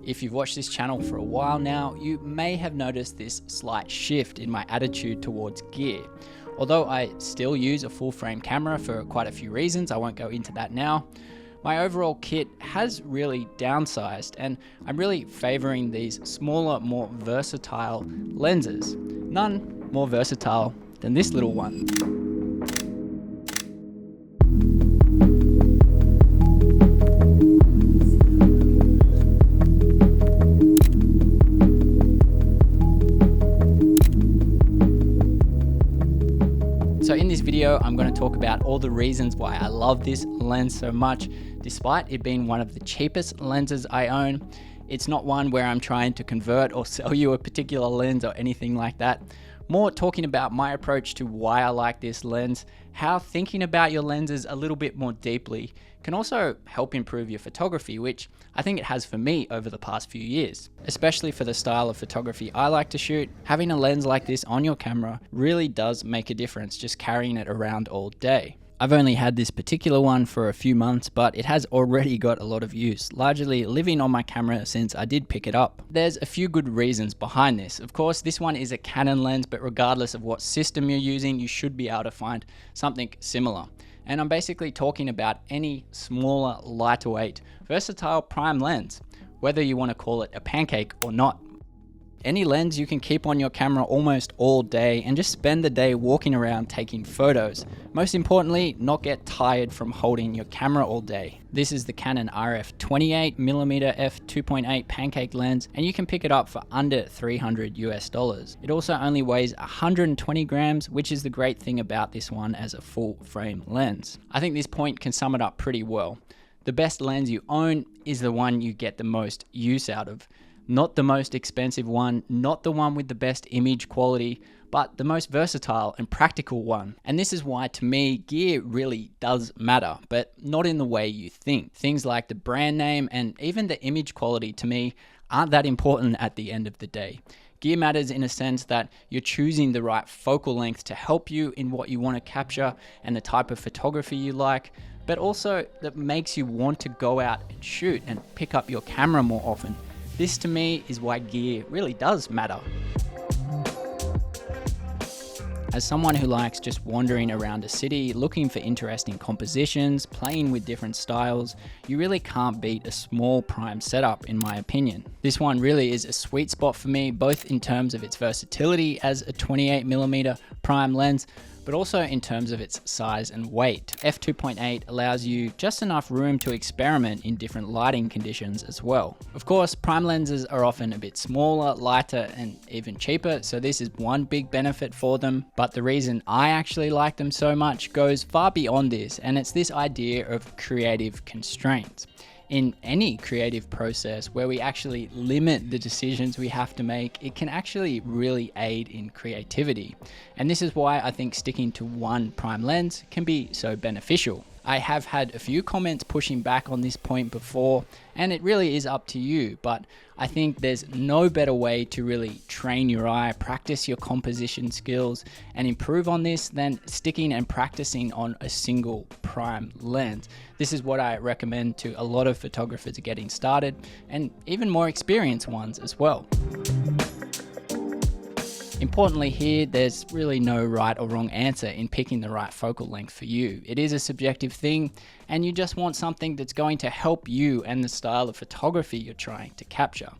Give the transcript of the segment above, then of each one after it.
If you've watched this channel for a while now, you may have noticed this slight shift in my attitude towards gear. Although I still use a full frame camera for quite a few reasons, I won't go into that now. My overall kit has really downsized, and I'm really favoring these smaller, more versatile lenses. None more versatile than this little one. So in this video, I'm going to talk about all the reasons why I love this lens so much, despite it being one of the cheapest lenses I own. It's not one where I'm trying to convert or sell you a particular lens or anything like that. More talking about my approach to why I like this lens, how thinking about your lenses a little bit more deeply can also help improve your photography, which I think it has for me over the past few years. Especially for the style of photography I like to shoot, having a lens like this on your camera really does make a difference just carrying it around all day. I've only had this particular one for a few months, but it has already got a lot of use, largely living on my camera since I did pick it up. There's a few good reasons behind this. Of course, this one is a Canon lens, but regardless of what system you're using, you should be able to find something similar. And I'm basically talking about any smaller, lighter weight, versatile prime lens, whether you want to call it a pancake or not. Any lens you can keep on your camera almost all day and just spend the day walking around taking photos. Most importantly, not get tired from holding your camera all day. This is the Canon RF 28mm f2.8 Pancake lens, and you can pick it up for under $300 US. It also only weighs 120 grams, which is the great thing about this one as a full frame lens. I think this point can sum it up pretty well. The best lens you own is the one you get the most use out of. Not the most expensive one, not the one with the best image quality, but the most versatile and practical one. And this is why, to me, gear really does matter, but not in the way you think. Things like the brand name and even the image quality, to me, aren't that important at the end of the day. Gear matters in a sense that you're choosing the right focal length to help you in what you want to capture and the type of photography you like, but also that makes you want to go out and shoot and pick up your camera more often. This to me is why gear really does matter. As someone who likes just wandering around a city, looking for interesting compositions, playing with different styles, you really can't beat a small prime setup in my opinion. This one really is a sweet spot for me, both in terms of its versatility as a 28mm prime lens, but also in terms of its size and weight. f2.8 allows you just enough room to experiment in different lighting conditions as well. Of course, prime lenses are often a bit smaller, lighter, and even cheaper, so this is one big benefit for them. But the reason I actually like them so much goes far beyond this, and it's this idea of creative constraints. In any creative process where we actually limit the decisions we have to make, it can actually really aid in creativity. And this is why I think sticking to one prime lens can be so beneficial. I have had a few comments pushing back on this point before, and it really is up to you, but I think there's no better way to really train your eye, practice your composition skills, and improve on this than sticking and practicing on a single prime lens. This is what I recommend to a lot of photographers getting started, and even more experienced ones as well. Importantly here, there's really no right or wrong answer in picking the right focal length for you. It is a subjective thing, and you just want something that's going to help you and the style of photography you're trying to capture.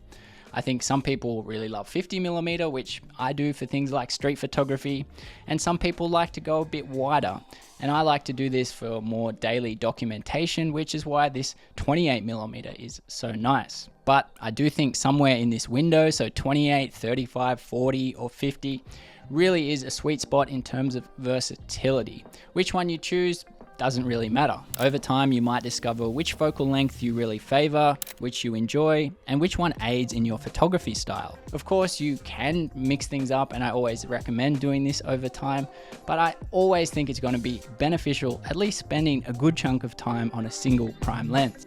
I think some people really love 50mm, which I do for things like street photography, and some people like to go a bit wider. And I like to do this for more daily documentation, which is why this 28mm is so nice. But I do think somewhere in this window, so 28, 35, 40, or 50, really is a sweet spot in terms of versatility. Which one you choose doesn't really matter. Over time, you might discover which focal length you really favor, which you enjoy, and which one aids in your photography style. Of course, you can mix things up, and I always recommend doing this over time, but I always think it's going to be beneficial at least spending a good chunk of time on a single prime lens.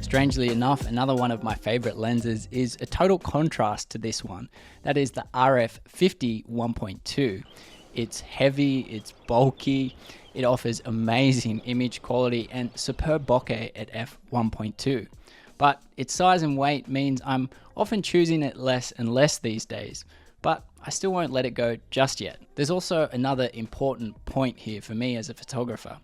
Strangely enough, another one of my favorite lenses is a total contrast to this one. That is the RF 50 1.2. It's heavy, it's bulky, it offers amazing image quality and superb bokeh at f1.2. But its size and weight means I'm often choosing it less and less these days, but I still won't let it go just yet. There's also another important point here for me as a photographer.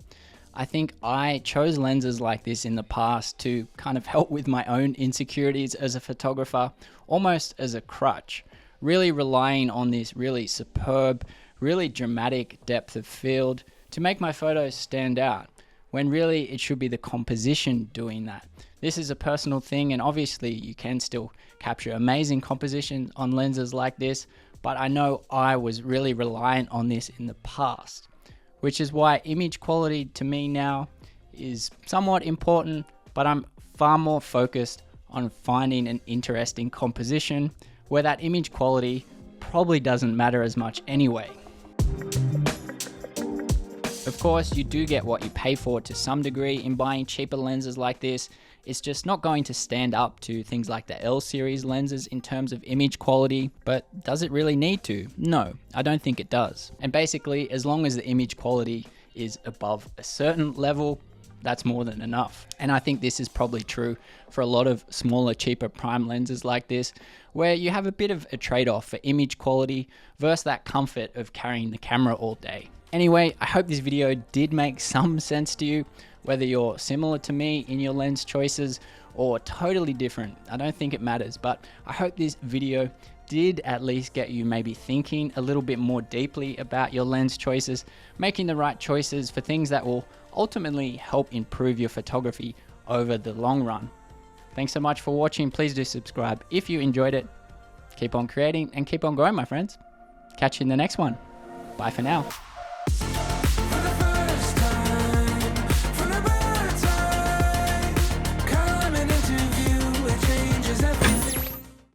I think I chose lenses like this in the past to kind of help with my own insecurities as a photographer, almost as a crutch, really relying on this really superb, really dramatic depth of field to make my photos stand out, when really it should be the composition doing that. This is a personal thing, and obviously you can still capture amazing composition on lenses like this, but I know I was really reliant on this in the past, which is why image quality to me now is somewhat important, but I'm far more focused on finding an interesting composition where that image quality probably doesn't matter as much anyway. Of course, you do get what you pay for to some degree in buying cheaper lenses like this. It's just not going to stand up to things like the L series lenses in terms of image quality, but does it really need to? No, I don't think it does. And basically, as long as the image quality is above a certain level, that's more than enough. And I think this is probably true for a lot of smaller, cheaper prime lenses like this, where you have a bit of a trade-off for image quality versus that comfort of carrying the camera all day. Anyway, I hope this video did make some sense to you, whether you're similar to me in your lens choices or totally different. I don't think it matters, but I hope this video did at least get you maybe thinking a little bit more deeply about your lens choices, making the right choices for things that will ultimately help improve your photography over the long run. Thanks so much for watching. Please do subscribe if you enjoyed it. Keep on creating and keep on growing, my friends. Catch you in the next one. Bye for now.